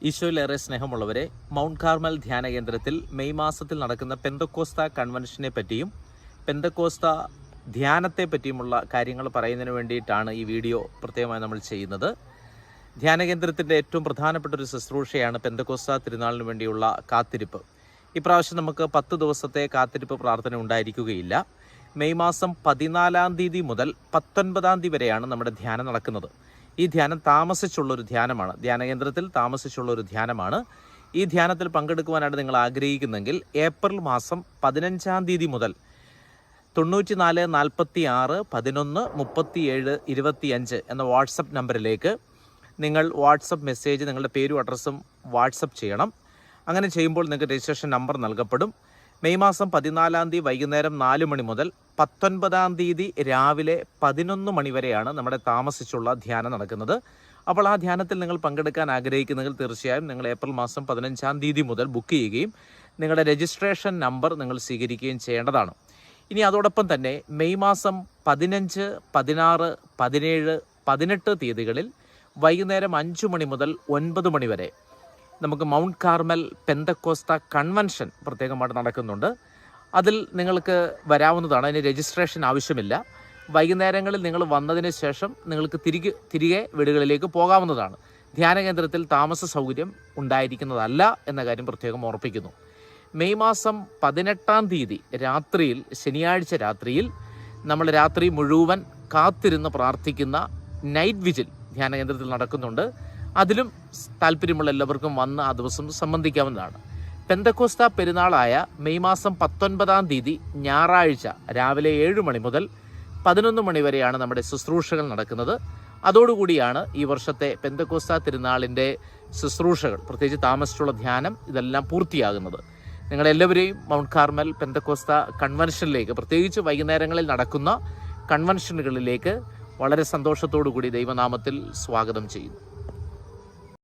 ഈശോയിലേറെ സ്നേഹമുള്ളവരെ, mount Carmel ധ്യാന കേന്ദ്രത്തിൽ മെയ് മാസത്തിൽ നടക്കുന്ന പെന്തക്കോസ്ത കൺവെൻഷനെ പറ്റിയും പെന്തക്കോസ്ത ധ്യാനത്തെ പറ്റിയുമുള്ള കാര്യങ്ങൾ പറയുന്നതിന് വേണ്ടിയിട്ടാണ് ഈ വീഡിയോ പ്രത്യേകമായി നമ്മൾ ചെയ്യുന്നത്. ധ്യാന കേന്ദ്രത്തിൻ്റെ ഏറ്റവും പ്രധാനപ്പെട്ട ഒരു ശുശ്രൂഷയാണ് പെന്തക്കോസ്ത തിരുനാളിന് വേണ്ടിയുള്ള കാത്തിരിപ്പ്. ഇപ്രാവശ്യം നമുക്ക് 10 ദിവസത്തെ കാത്തിരിപ്പ് പ്രാർത്ഥന ഉണ്ടായിരിക്കുകയില്ല. മെയ് മാസം 14-ാം തീയതി മുതൽ 19-ാം തീയതി വരെയാണ് നമ്മുടെ ധ്യാനം നടക്കുന്നത്. ഈ ധ്യാനം താമസിച്ചുള്ളൊരു ധ്യാനമാണ്, ധ്യാനകേന്ദ്രത്തിൽ താമസിച്ചുള്ളൊരു ധ്യാനമാണ്. ഈ ധ്യാനത്തിൽ പങ്കെടുക്കുവാനായിട്ട് നിങ്ങൾ ആഗ്രഹിക്കുന്നെങ്കിൽ ഏപ്രിൽ മാസം 15-ാം തീയതി മുതൽ 94 46 11 37 25 എന്ന വാട്സപ്പ് നമ്പറിലേക്ക് നിങ്ങൾ വാട്സപ്പ് മെസ്സേജ്, നിങ്ങളുടെ പേരും അഡ്രസ്സും വാട്സപ്പ് ചെയ്യണം. അങ്ങനെ ചെയ്യുമ്പോൾ നിങ്ങൾക്ക് രജിസ്ട്രേഷൻ നമ്പർ നൽകപ്പെടും. മെയ് മാസം 14-ാം തീയതി വൈകുന്നേരം 4 മണി മുതൽ 19-ാം തീയതി രാവിലെ 11 മണി വരെയാണ് നമ്മുടെ താമസിച്ചുള്ള ധ്യാനം നടക്കുന്നത്. അപ്പോൾ ആ ധ്യാനത്തിൽ നിങ്ങൾ പങ്കെടുക്കാൻ ആഗ്രഹിക്കുന്നെങ്കിൽ തീർച്ചയായും നിങ്ങൾ ഏപ്രിൽ മാസം 15-ാം തീയതി മുതൽ ബുക്ക് ചെയ്യുകയും നിങ്ങളുടെ രജിസ്ട്രേഷൻ നമ്പർ നിങ്ങൾ സ്വീകരിക്കുകയും ചെയ്യേണ്ടതാണ്. ഇനി അതോടൊപ്പം തന്നെ മെയ് മാസം 15, 16, 17, 18 തീയതികളിൽ വൈകുന്നേരം 5 മണി മുതൽ 9 മണി വരെ നമുക്ക് മൗണ്ട് കാർമൽ പെന്തക്കോസ്ത കൺവെൻഷൻ പ്രത്യേകമായിട്ട് നടക്കുന്നുണ്ട്. അതിൽ നിങ്ങൾക്ക് വരാവുന്നതാണ്. അതിന് രജിസ്ട്രേഷൻ ആവശ്യമില്ല. വൈകുന്നേരങ്ങളിൽ നിങ്ങൾ വന്നതിന് ശേഷം നിങ്ങൾക്ക് തിരികെ വീടുകളിലേക്ക് പോകാവുന്നതാണ്. ധ്യാന കേന്ദ്രത്തിൽ താമസ സൗകര്യം ഉണ്ടായിരിക്കുന്നതല്ല എന്ന കാര്യം പ്രത്യേകം ഓർപ്പിക്കുന്നു. മെയ് മാസം 18-ാം തീയതി രാത്രിയിൽ, ശനിയാഴ്ച രാത്രിയിൽ നമ്മൾ രാത്രി മുഴുവൻ കാത്തിരുന്ന് പ്രാർത്ഥിക്കുന്ന നൈറ്റ് വിജിൽ ധ്യാന കേന്ദ്രത്തിൽ നടക്കുന്നുണ്ട്. അതിലും താല്പര്യമുള്ള എല്ലാവർക്കും വന്ന് ആ ദിവസം സംബന്ധിക്കാവുന്നതാണ്. പെന്തക്കോസ്ത പെരുന്നാളായ മെയ് മാസം 19-ാം തീയതി ഞായറാഴ്ച രാവിലെ 7 മണി മുതൽ 11 മണി വരെയാണ് നമ്മുടെ ശുശ്രൂഷകൾ നടക്കുന്നത്. അതോടുകൂടിയാണ് ഈ വർഷത്തെ പെന്തക്കോസ്ത തിരുനാളിൻ്റെ ശുശ്രൂഷകൾ, പ്രത്യേകിച്ച് താമസിച്ചുള്ള ധ്യാനം, ഇതെല്ലാം പൂർത്തിയാകുന്നത്. നിങ്ങളെല്ലാവരെയും മൗണ്ട് കാർമൽ പെന്തക്കോസ്ത കൺവെൻഷനിലേക്ക്, പ്രത്യേകിച്ച് വൈകുന്നേരങ്ങളിൽ നടക്കുന്ന കൺവെൻഷനുകളിലേക്ക് വളരെ സന്തോഷത്തോടു കൂടി ദൈവനാമത്തിൽ സ്വാഗതം ചെയ്യുന്നു.